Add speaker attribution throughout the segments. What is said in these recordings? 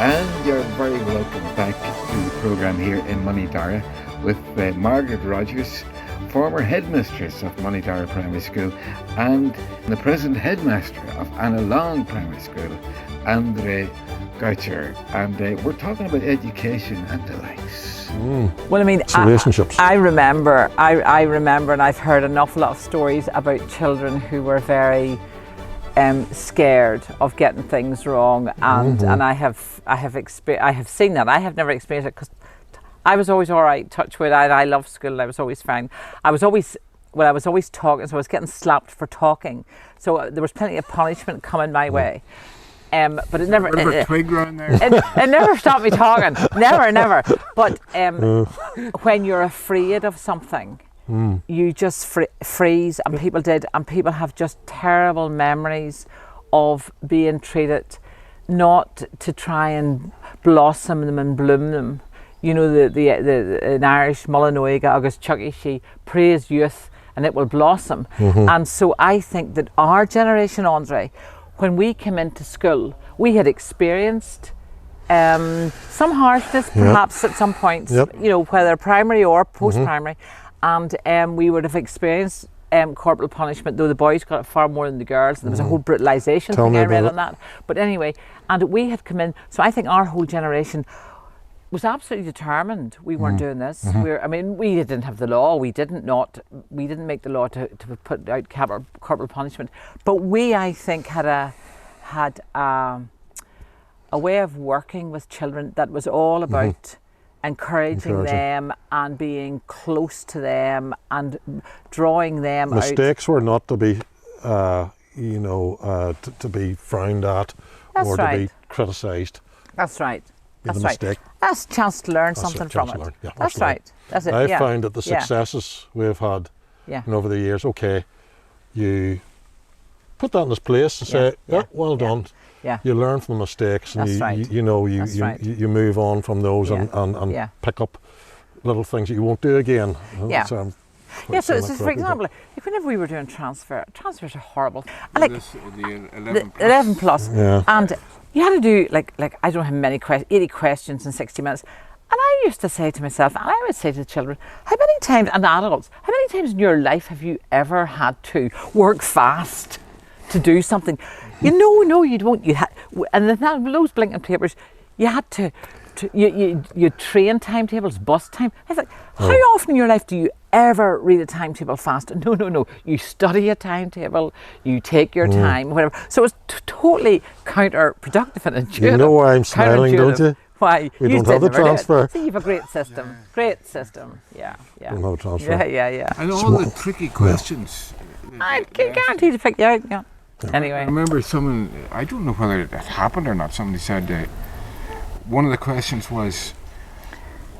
Speaker 1: And you're very welcome back to the programme here in Moneydarragh with Margaret Rogers, former headmistress of Moneydarragh Primary School and the present headmaster of Anna Long Primary School, Andre Goucher. And we're talking about education and the likes.
Speaker 2: Well, I mean, relationships. I remember, and I've heard an awful lot of stories about children who were very scared of getting things wrong, and I have seen that. I have never experienced it because I was always all right, touch wood. I loved school. I was always fine. I was always talking, so I was getting slapped for talking. So there was plenty of punishment coming my way. But it never. It never stopped me talking. Never. But when you're afraid of something, you just freeze, and people have just terrible memories of being treated, not to try and blossom them and bloom them. You know, the in Irish, Mullinóige agus Chucky, she praise youth and it will blossom. And so I think that our generation, Andre, when we came into school, we had experienced some harshness perhaps at some points, you know, whether primary or post-primary. And we would have experienced corporal punishment, though the boys got it far more than the girls. There was a whole brutalisation thing I read on that. But anyway, and we had come in, so I think our whole generation was absolutely determined we weren't doing this. I mean, we didn't have the law. We didn't make the law to put out corporal punishment. But we, I think, had a way of working with children that was all about encouraging them and being close to them and drawing them out.
Speaker 3: Mistakes were not to be, to be frowned at or to be criticised.
Speaker 2: That's right.
Speaker 3: That's right.
Speaker 2: That's a chance to learn something from it.
Speaker 3: Yeah,
Speaker 2: that's right. That's it.
Speaker 3: I've found that the successes we've had over the years, you put that in its place and say, well done.
Speaker 2: Yeah.
Speaker 3: You learn from the mistakes, and you move on from those and pick up little things that you won't do again.
Speaker 2: So for example, whenever we were doing transfers are horrible.
Speaker 1: Like the
Speaker 2: 11 plus. And you had to do like I don't have many 80 questions in 60 minutes. And I used to say to myself, and I would say to the children, how many times, and adults, how many times in your life have you ever had to work fast to do something? No, you don't. And then those blinking papers, you had to you train timetables, bus time. I was like, how often in your life do you ever read a timetable fast? No. You study a timetable, you take your time, whatever. So it's totally counterproductive and intuitive.
Speaker 3: You know why I'm smiling, don't you?
Speaker 2: Why?
Speaker 3: We don't have the transfer.
Speaker 2: See, you have a great system. Great system. Yeah.
Speaker 3: Don't have a transfer.
Speaker 2: Yeah.
Speaker 1: And all the tricky questions.
Speaker 2: I can guarantee to pick you out. Yeah. Anyway.
Speaker 1: I remember someone, I don't know whether it happened or not, somebody said one of the questions was,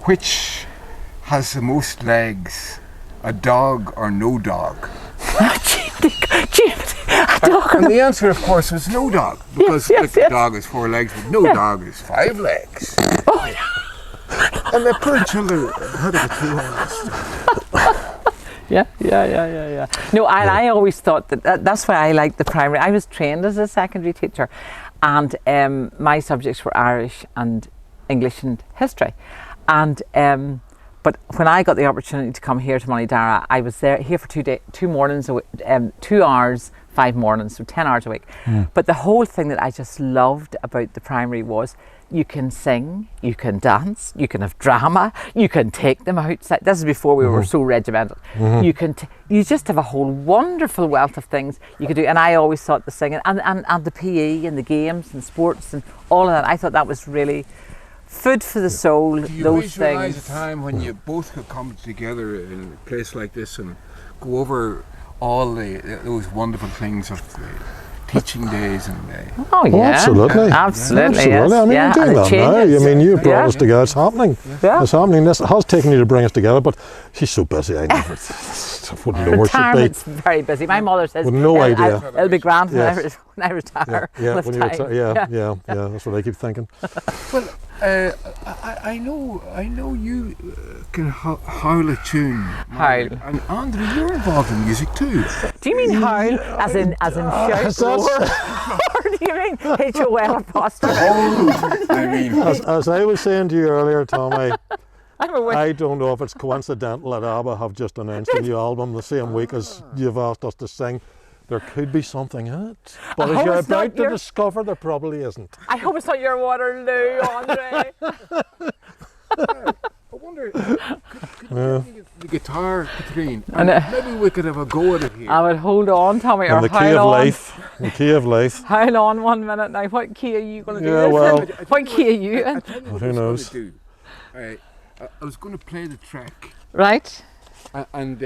Speaker 1: which has the most legs, a dog or no dog?
Speaker 2: A dog.
Speaker 1: And the answer, of course, was no dog, because the dog has 4 legs, but no dog has 5 legs. And the poor children had a clue on this.
Speaker 2: Yeah. No, I always thought that's why I liked the primary. I was trained as a secondary teacher, and my subjects were Irish and English and history. And but when I got the opportunity to come here to Moneydarragh, I was here for 2 mornings, 2 hours, 5 mornings, so 10 hours a week. But the whole thing that I just loved about the primary was you can sing, you can dance, you can have drama, you can take them outside. This is before we were so regimental. You just have a whole wonderful wealth of things you could do. And I always thought the singing and the PE and the games and sports and all of that, I thought that was really food for the soul.
Speaker 1: Do you
Speaker 2: those
Speaker 1: visualise
Speaker 2: things.
Speaker 1: a time when you both could come together in a place like this and go over all those wonderful things of teaching days and
Speaker 2: Oh yeah,
Speaker 3: absolutely.
Speaker 2: Yes.
Speaker 3: I mean, you're doing that now. I mean, you brought us together. It's happening. It's happening. This has taken you to bring us together, but she's so busy. I wouldn't know where she'd be.
Speaker 2: Retirement's very busy. My mother says,
Speaker 3: with no idea.
Speaker 2: It'll be grand. when I retire.
Speaker 3: Yeah,
Speaker 2: with
Speaker 3: when you
Speaker 2: time.
Speaker 3: retire. Yeah, that's what I keep thinking.
Speaker 1: Well, I know you can howl a tune.
Speaker 2: Howl.
Speaker 1: And Andre, you're involved in music too.
Speaker 2: Do you mean howl as in shout roar? Or do you mean HOL apostrophe?
Speaker 1: I mean,
Speaker 3: As I was saying to you earlier, Tommy,
Speaker 2: I'm
Speaker 3: I don't know if it's coincidental that ABBA have just announced a new album the same week as you've asked us to sing. There could be something in it. But as you're about to discover, there probably isn't.
Speaker 2: I hope it's not your Waterloo, Andre.
Speaker 1: I wonder, could you get the guitar, Katrine? And maybe we could have a go at it here.
Speaker 2: I would hold on, Tommy,
Speaker 3: In
Speaker 2: or
Speaker 3: the key
Speaker 2: howl
Speaker 3: of
Speaker 2: on.
Speaker 3: life. The key of life.
Speaker 2: Howl on 1 minute now. What key are you going to do
Speaker 3: Yeah,
Speaker 2: this
Speaker 3: well,
Speaker 2: in? What key are you in?
Speaker 3: Who knows?
Speaker 1: I was going to play the track
Speaker 2: Right.
Speaker 1: and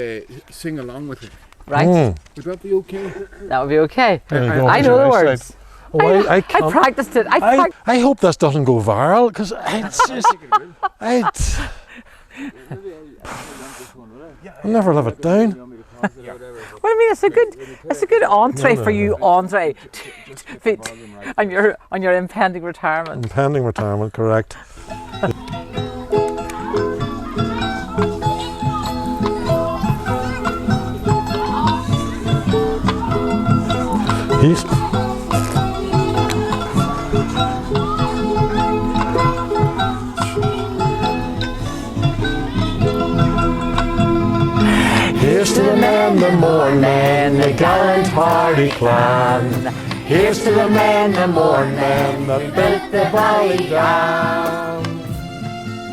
Speaker 1: sing along with it.
Speaker 2: Right.
Speaker 1: Would that be okay?
Speaker 2: That would be okay.
Speaker 3: There you go.
Speaker 2: I know the words.
Speaker 3: Oh, I
Speaker 2: I practiced it.
Speaker 3: I hope this doesn't go viral because it's just, I'll never live it down.
Speaker 2: What do you mean? It's a good entree for you, Andre, on your impending retirement.
Speaker 3: Impending retirement, correct. Here's to the men, the Mournes, the gallant hardy clan. Here's to the men, the Mournes, that built the valley down.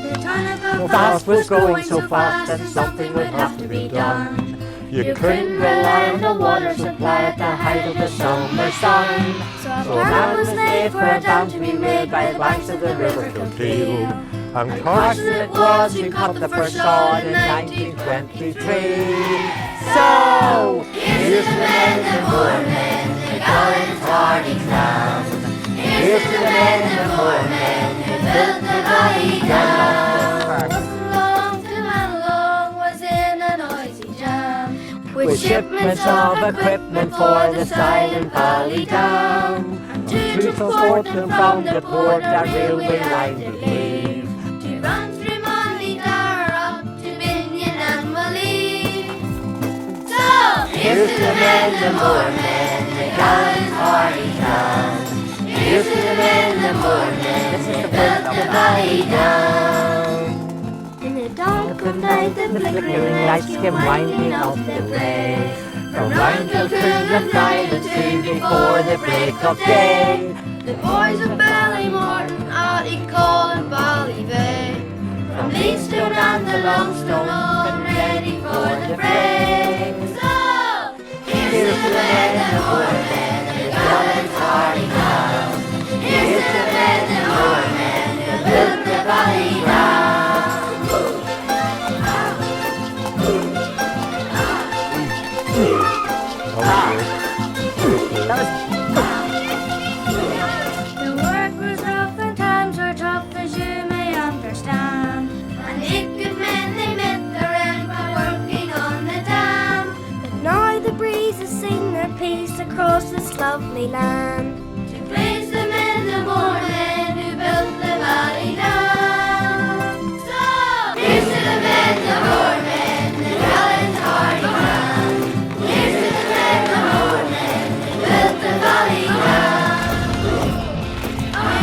Speaker 4: The time
Speaker 2: So fast was going so fast that something would have to be done. You couldn't rely on the water supply at the height of the summer sun.
Speaker 4: So a plan was laid for a dam to be made by the banks of the river
Speaker 3: Kilkeel. And
Speaker 2: Carson it was who cut the first sod in 1923. So, here's to the men and women, the gallant hardy clan. Here's to the men and women who built the valley down.
Speaker 4: Long was in a noisy jam,
Speaker 2: With shipments of equipment for the silent valley down.
Speaker 4: to
Speaker 2: transport them from the port that railway line to leave.
Speaker 4: to run through Moneydarragh up to Binion and Mournes. So
Speaker 2: Here's to the men, the Mournes, the gallant hardy clan. Here's to the men, the Mournes, who built the valley down.
Speaker 4: in the dark of night, the flickering lights came winding up the way.
Speaker 2: From round Kilcoon and Friday to before the break of day.
Speaker 4: The boys of Ballymorton, Articole and Ballybay, from Leastone and the Longstone, all ready for the fray. So here's to the men and women, the gallant hardy clan. Here's to the men and women who built the valley down. The work was rough and times were tough, as you may understand. And it good men they met their end by working on the dam. But now the breezes sing their peace across this lovely land. To praise the men, the Mournes who built the valley down. So here's to the men, the Mournes, the gallant hardy clan. Here's to the men, the Mournes who built the valley down.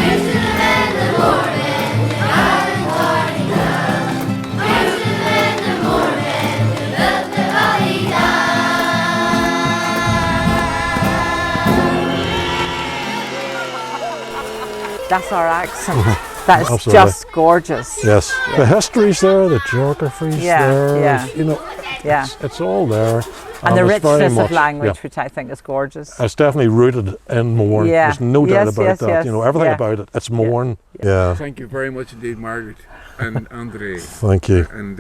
Speaker 4: Here's to the men, the Mournes, the gallant hardy clan. Here's to the men, the Mournes who built the valley down.
Speaker 2: That's our accent. That's
Speaker 3: Absolutely.
Speaker 2: just gorgeous.
Speaker 3: yes, the history's there, the geography's there.
Speaker 2: Yeah.
Speaker 3: You know,
Speaker 2: Yeah.
Speaker 3: it's all there.
Speaker 2: And the
Speaker 3: it's very
Speaker 2: richness
Speaker 3: much-
Speaker 2: of language,
Speaker 3: yeah.
Speaker 2: which I think is gorgeous.
Speaker 3: It's definitely rooted in Mourne.
Speaker 2: Yeah.
Speaker 3: There's no doubt
Speaker 2: Yes,
Speaker 3: about
Speaker 2: yes,
Speaker 3: that.
Speaker 2: yes.
Speaker 3: You know, everything
Speaker 2: Yeah.
Speaker 3: about it. It's Mourne. Yeah.
Speaker 1: Thank you very much indeed, Margaret and Andre.
Speaker 3: Thank you.
Speaker 1: And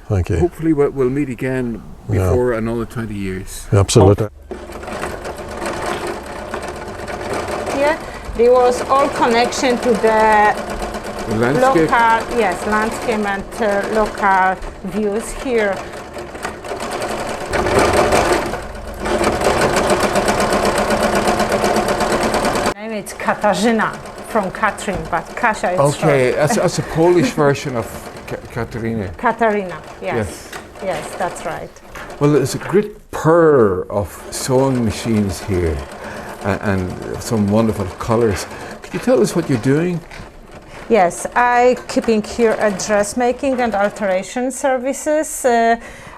Speaker 3: Thank you.
Speaker 1: hopefully we'll meet again before another 20 years.
Speaker 3: Absolutely.
Speaker 5: Here, there was all connection to the
Speaker 1: The landscape.
Speaker 5: landscape and local views here. it's Katarzyna from Katrin, but Kasia is
Speaker 1: Okay,
Speaker 5: short.
Speaker 1: that's a Polish version of Katarina.
Speaker 5: Katarina, yes. Yes, that's right.
Speaker 1: Well, there's a great purr of sewing machines here and some wonderful colours. Could you tell us what you're doing?
Speaker 5: Yes, I keeping here a dressmaking and alteration services.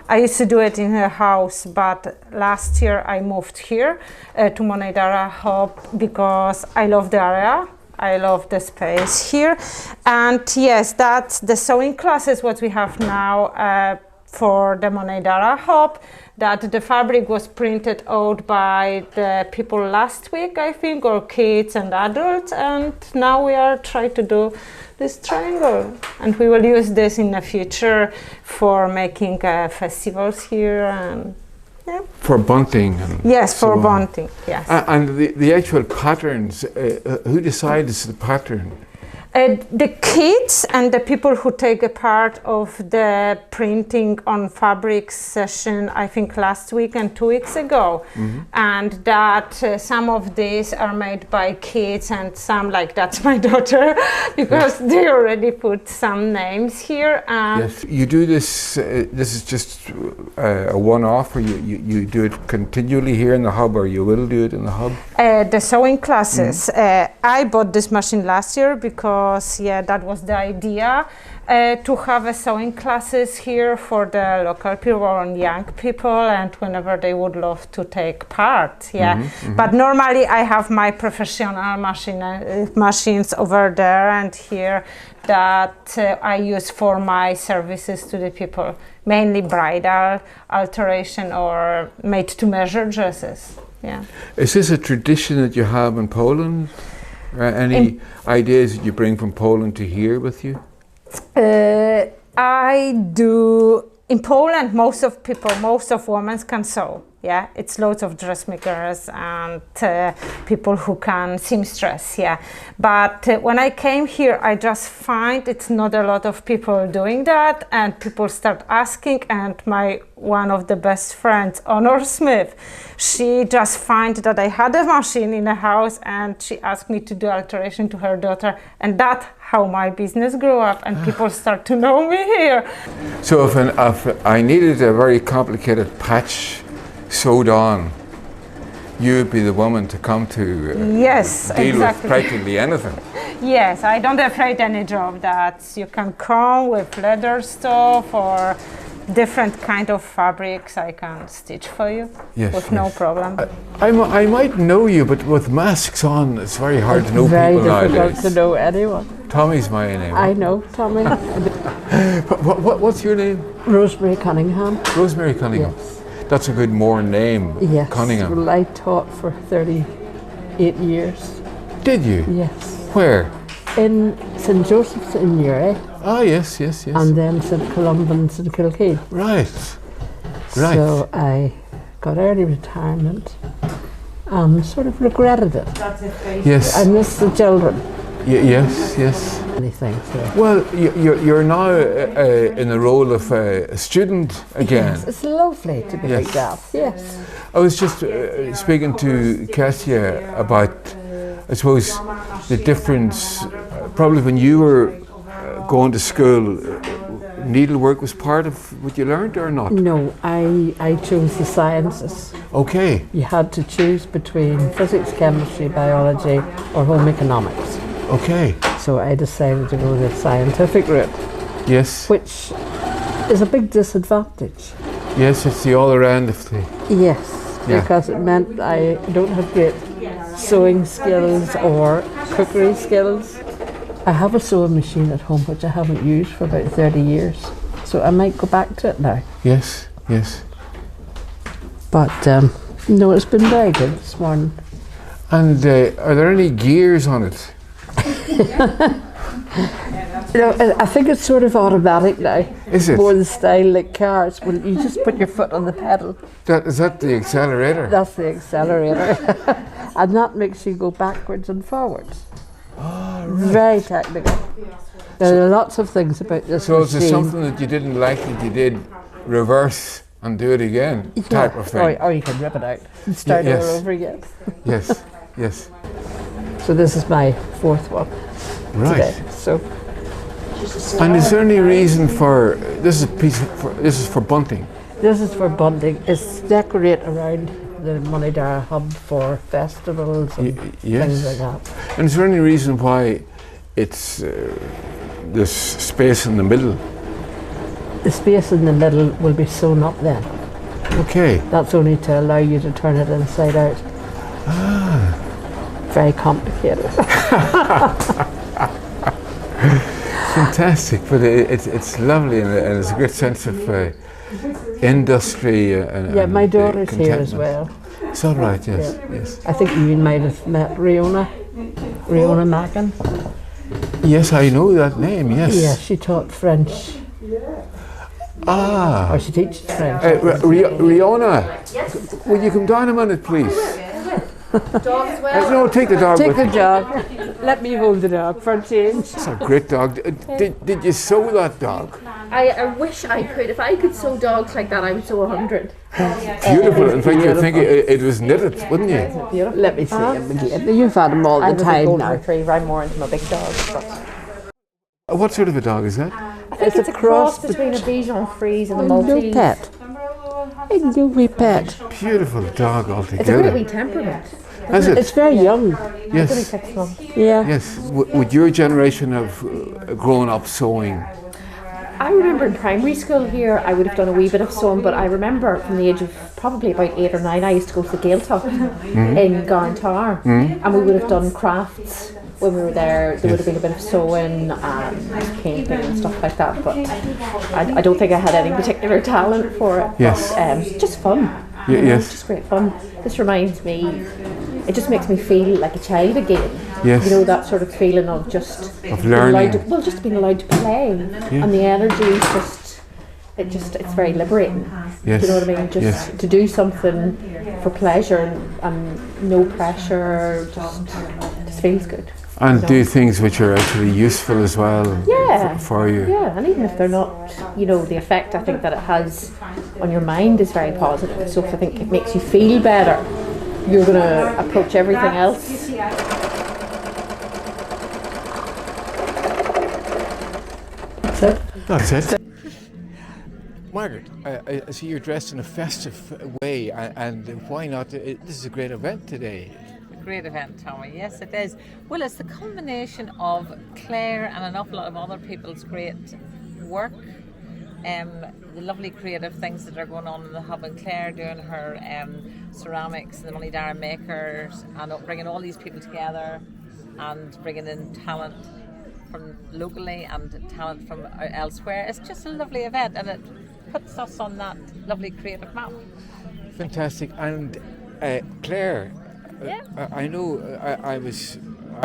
Speaker 5: I used to do it in a house, but last year I moved here to Moneydarragh hub because I love the area. I love the space here. And yes, that's the sewing classes what we have now for the Moneydarragh hub, that the fabric was printed out by the people last week, I think, or kids and adults, and now we are trying to do this triangle, and we will use this in the future for making festivals here. And yeah.
Speaker 1: For bunting? And
Speaker 5: yes, for
Speaker 1: so
Speaker 5: bunting, yes.
Speaker 1: And the actual patterns, who decides the pattern?
Speaker 5: The kids and the people who take a part of the printing on fabric session, I think last week and 2 weeks ago, and that some of these are made by kids and some, like that's my daughter, because they already put some names here.
Speaker 1: Yes, you do this, this is just a one-off, or you do it continually here in the hub, or you will do it in the hub?
Speaker 5: The sewing classes. I bought this machine last year because that was the idea, to have a sewing classes here for the local people and young people, and whenever they would love to take part. But normally I have my professional machines over there and here that I use for my services to the people, mainly bridal alteration or made to measure dresses.
Speaker 1: Is this a tradition that you have in Poland? Any ideas that you bring from Poland to here with you?
Speaker 5: I do. In Poland, most of women can sew. It's loads of dressmakers and people who can seamstress. But when I came here, I just find it's not a lot of people doing that, and people start asking. And one of the best friends, Honor Smith, she just find that I had a machine in the house, and she asked me to do alteration to her daughter, and that's how my business grew up, and people start to know me here.
Speaker 1: So if I needed a very complicated patch sewed on, you would be the woman to come to deal with practically anything.
Speaker 5: Yes, I don't afraid any job that you can come with leather stuff or different kind of fabrics. I can stitch for you with no problem.
Speaker 1: I might know you, but with masks on, it's very hard to know people nowadays.
Speaker 6: Very difficult to know anyone.
Speaker 1: Tommy's my name.
Speaker 6: I know, Tommy.
Speaker 1: What's your name?
Speaker 6: Rosemary Cunningham.
Speaker 1: Rosemary Cunningham.
Speaker 6: Yes.
Speaker 1: That's a good Mourne name.
Speaker 6: Yes.
Speaker 1: Cunningham.
Speaker 6: Well, I taught for 38 years.
Speaker 1: Did you?
Speaker 6: Yes.
Speaker 1: Where?
Speaker 6: In St Joseph's in Newry.
Speaker 1: Ah, yes.
Speaker 6: And then St Columban's in Kilkee.
Speaker 1: Right.
Speaker 6: So I got early retirement and sort of regretted it.
Speaker 1: Yes.
Speaker 6: I miss the children.
Speaker 1: Yes.
Speaker 6: Anything. So.
Speaker 1: Well, you're now in the role of a student again.
Speaker 6: Yes, it's lovely to be like that. Yes.
Speaker 1: I was just speaking to Kasia about, I suppose, the difference. Probably when you were going to school, needlework was part of what you learned, or not?
Speaker 6: No, I chose the sciences.
Speaker 1: Okay.
Speaker 6: You had to choose between physics, chemistry, biology, or home economics.
Speaker 1: Okay.
Speaker 6: So I decided to go the scientific route.
Speaker 1: Yes.
Speaker 6: Which is a big disadvantage.
Speaker 1: Yes, it's the all around of the...
Speaker 6: Yes, because it meant I don't have great sewing skills or cookery skills. I have a sewing machine at home which I haven't used for about 30 years. So I might go back to it now.
Speaker 1: Yes.
Speaker 6: But no, it's been very good this morning.
Speaker 1: And are there any gears on it?
Speaker 6: I think it's sort of automatic now.
Speaker 1: Is it?
Speaker 6: More the style like cars. Well, you just put your foot on the pedal.
Speaker 1: Is that the accelerator?
Speaker 6: That's the accelerator. And that makes you go backwards and forwards.
Speaker 1: Oh, right.
Speaker 6: Very technical. There are lots of things about this machine.
Speaker 1: So is there something that you didn't like that you did reverse and do it again type of thing?
Speaker 6: Or you can rip it out and start all over again.
Speaker 1: Yes.
Speaker 6: So this is my fourth one
Speaker 1: Right.
Speaker 6: today. So
Speaker 1: And is there any reason for this is for bunting?
Speaker 6: this is for bunting. It's decorate around the Moneydarragh hub for festivals and
Speaker 1: Yes.
Speaker 6: things like that.
Speaker 1: And is there any reason why it's this space in the middle?
Speaker 6: The space in the middle will be sewn up then.
Speaker 1: Okay.
Speaker 6: That's only to allow you to turn it inside out. Very complicated.
Speaker 1: Fantastic, but it's lovely and it's a great sense of industry. And
Speaker 6: My daughter's here as
Speaker 1: contentment.
Speaker 6: well.
Speaker 1: It's all right, yes, yes.
Speaker 6: I think you might have met Riona Mackin.
Speaker 1: Yes, I know that name, yes.
Speaker 6: Yeah, she taught French. Or she teaches French.
Speaker 1: Riona, will you come down a minute, please? No, take the dog
Speaker 6: Take
Speaker 1: with
Speaker 6: the
Speaker 1: you.
Speaker 6: dog. Let me hold the dog for a change.
Speaker 1: It's a great dog. Did you sew that dog?
Speaker 7: I wish I could. If I could sew dogs like that, I would sew 100.
Speaker 1: Beautiful. In fact, you'd think it was knitted, wouldn't you?
Speaker 6: Let me see him again. You've had him all the time now.
Speaker 7: retriever. I'm more into my big dogs.
Speaker 1: What sort of a dog is that?
Speaker 7: I think it's a cross between a Bichon Frise and a Maltese.
Speaker 6: pet. A new wee pet.
Speaker 1: Beautiful dog
Speaker 7: It's a great
Speaker 1: altogether.
Speaker 7: wee temperament.
Speaker 1: Is it?
Speaker 6: It's very young.
Speaker 1: Yes.
Speaker 7: 6 months.
Speaker 6: Yeah.
Speaker 1: Yes. Would your generation have grown up sewing?
Speaker 7: I remember in primary school here, I would have done a wee bit of sewing, but I remember from the age of probably about 8 or 9, I used to go to the Gaeltacht in Garntar, and we would have done crafts when we were there. There would have been a bit of sewing and painting and stuff like that, but I don't think I had any particular talent for it.
Speaker 1: Yes.
Speaker 7: But, just fun.
Speaker 1: Y-
Speaker 7: You know,
Speaker 1: yes.
Speaker 7: It's just great fun. This reminds me, it just makes me feel like a child again.
Speaker 1: Yes.
Speaker 7: You know, that sort of feeling of just
Speaker 1: Of
Speaker 7: being
Speaker 1: learning.
Speaker 7: allowed to, just being allowed to play, and the energy is it's very liberating.
Speaker 1: Yes.
Speaker 7: Do you know what I mean? Just
Speaker 1: Yes.
Speaker 7: to do something for pleasure and no pressure, just feels good.
Speaker 1: And do things which are actually useful as well
Speaker 7: Yeah.
Speaker 1: for you.
Speaker 7: Yeah, and even if they're not, the effect I think that it has on your mind is very positive. So if I think it makes you feel better, you're going to approach everything else.
Speaker 1: That's it. Margaret, I see you're dressed in a festive way, and why not? This is a great event today.
Speaker 2: Great event, Tommy. Yes, it is. Well, it's the combination of Claire and an awful lot of other people's great work. The lovely creative things that are going on in the hub, and Claire doing her ceramics, the Moneydarragh makers, and bringing all these people together and bringing in talent from locally and talent from elsewhere. It's just a lovely event, and it puts us on that lovely creative map.
Speaker 1: Fantastic. And Claire,
Speaker 2: Yeah.
Speaker 1: I know I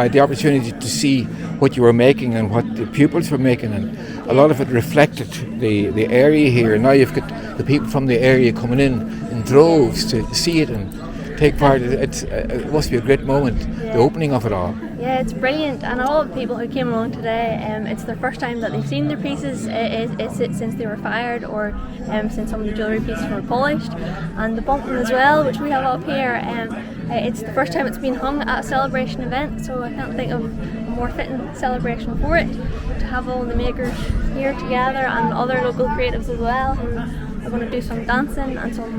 Speaker 1: had the opportunity to see what you were making and what the pupils were making, and a lot of it reflected the area here. Now you've got the people from the area coming in droves to see it and take part. It must be a great moment, the opening of it all.
Speaker 8: Yeah, it's brilliant, and all of the people who came along today, it's their first time that they've seen their pieces. It's since they were fired, or since some of the jewellery pieces were polished, and the bunting as well, which we have up here. It's the first time it's been hung at a celebration event, so I can't think of a more fitting celebration for it. To have all the makers here together and other local creatives as well, who are going to do some dancing and some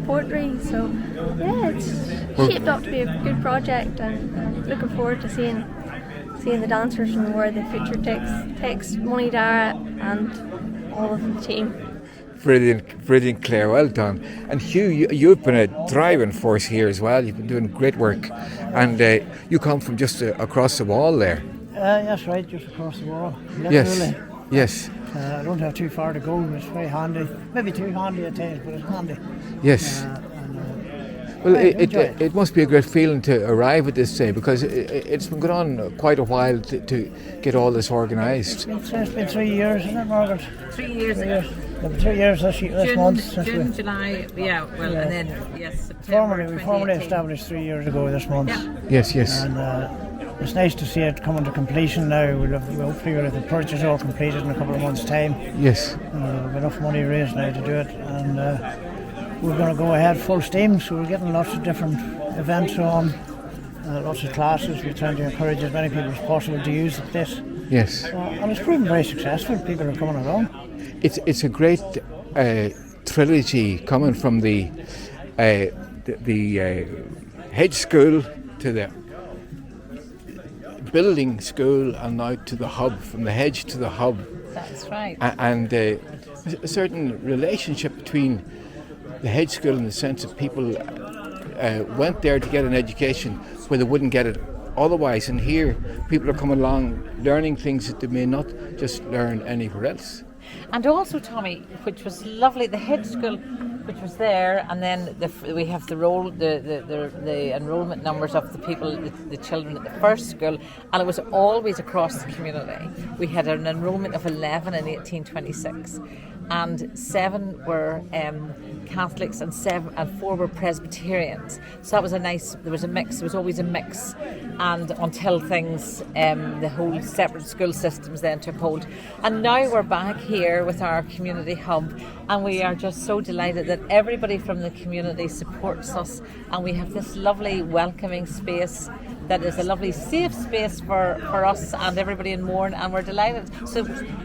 Speaker 8: poetry. So yeah, it's shaped up to be a good project, and looking forward to seeing the dancers and where the future takes Moneydarragh and all of the team.
Speaker 1: Brilliant, Claire. Well done. And Hugh, you've been a driving force here as well. You've been doing great work, and you come from just across the wall there.
Speaker 9: That's right, just across the wall.
Speaker 1: Yes.
Speaker 9: Literally.
Speaker 1: Yes.
Speaker 9: I don't have too far to go. It's very handy. Maybe too handy at times, but it's handy.
Speaker 1: Yes. Well, it must be a great feeling to arrive at this day, because it's been going on quite a while to get all this organised.
Speaker 9: It's been 3 years, isn't it, Margaret?
Speaker 2: 3 years.
Speaker 9: 3 years. Yeah, 3 years this month. Since
Speaker 2: June, July, and then September.
Speaker 9: we formally
Speaker 2: 2018.
Speaker 9: established 3 years ago this month.
Speaker 1: Yes, yes.
Speaker 9: And it's nice to see it coming to completion now. Hopefully we'll have the purchase all completed in a couple of months' time.
Speaker 1: Yes.
Speaker 9: We've enough money raised now to do it, and we're going to go ahead full steam. So we're getting lots of different events on, lots of classes. We're trying to encourage as many people as possible to use the place.
Speaker 1: Yes.
Speaker 9: And it's proven very successful. People are coming along.
Speaker 1: It's a great trilogy coming from the Hedge school to the building school and now to the hub, from the Hedge to the hub.
Speaker 2: That's right.
Speaker 1: And a certain relationship between the Hedge school in the sense that people went there to get an education where they wouldn't get it otherwise, and here people are coming along learning things that they may not just learn anywhere else.
Speaker 2: And also, Tommy, which was lovely, the Hedge school, which was there, and then we have the enrolment numbers of the people, the children at the first school, and it was always across the community. We had an enrolment of 11 in 1826, and 7 were Catholics and 4 were Presbyterians. So that was there was a mix, there was always a mix, and until things, the whole separate school systems then took hold. And now we're back here with our community hub, and we are just so delighted that everybody from the community supports us, and we have this lovely welcoming space that is a lovely safe space for us and everybody in Mournes, and we're delighted. So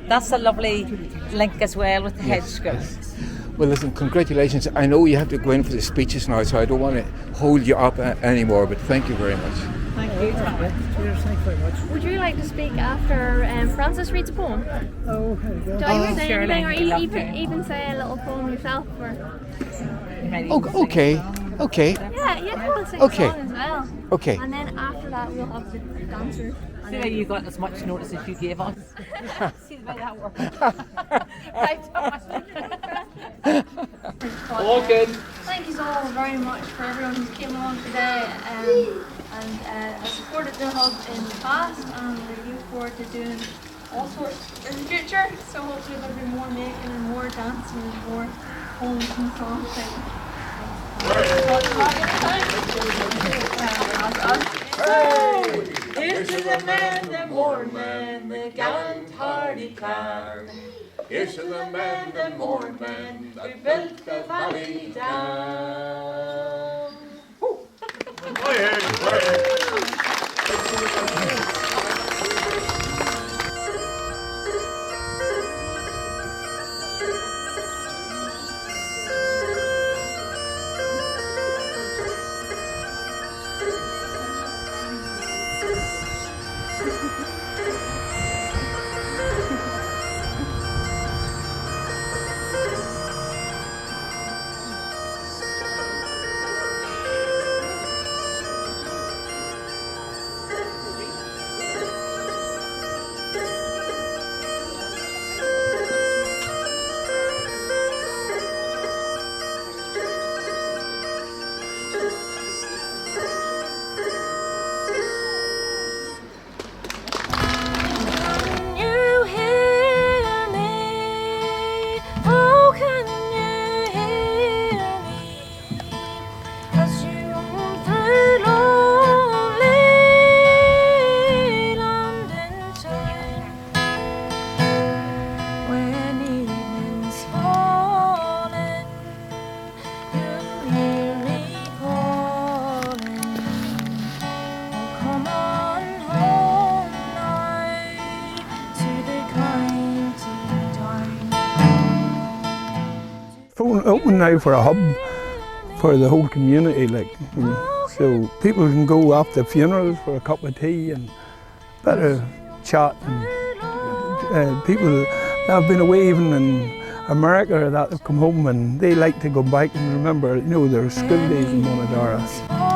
Speaker 2: that's a lovely link as well with the Hedge school. Yes.
Speaker 1: Well, listen, congratulations. I know you have to go in for the speeches now, so I don't want to hold you up anymore, but thank you very much.
Speaker 2: Thank you, Tommy.
Speaker 9: Cheers, thank you very much.
Speaker 8: Would you like to speak after Francis reads a poem?
Speaker 9: Oh, there you go.
Speaker 8: Do you say anything, or even say a little poem yourself? Or?
Speaker 1: Okay.
Speaker 8: Yeah, we'll sing a song as well.
Speaker 1: Okay.
Speaker 8: And then after that, we'll have the dancers.
Speaker 2: See how you got as much notice as you gave us. See the way that works. Right,
Speaker 1: All good.
Speaker 8: Thank you all very much for everyone who came along today and has supported the hub in the past, and we look forward to doing all sorts in the future. So hopefully there'll be more making and more dancing and more poems and songs.
Speaker 2: Here's to the men, the Mourne men, the gallant hardy clan. Here's to the men, the Mourne men, who built the valley down.
Speaker 10: Open now for a hub for the whole community, so people can go after funerals for a cup of tea and a bit of chat, and people that have been away even in America that have come home and they like to go back and remember, their school days in Moneydarragh.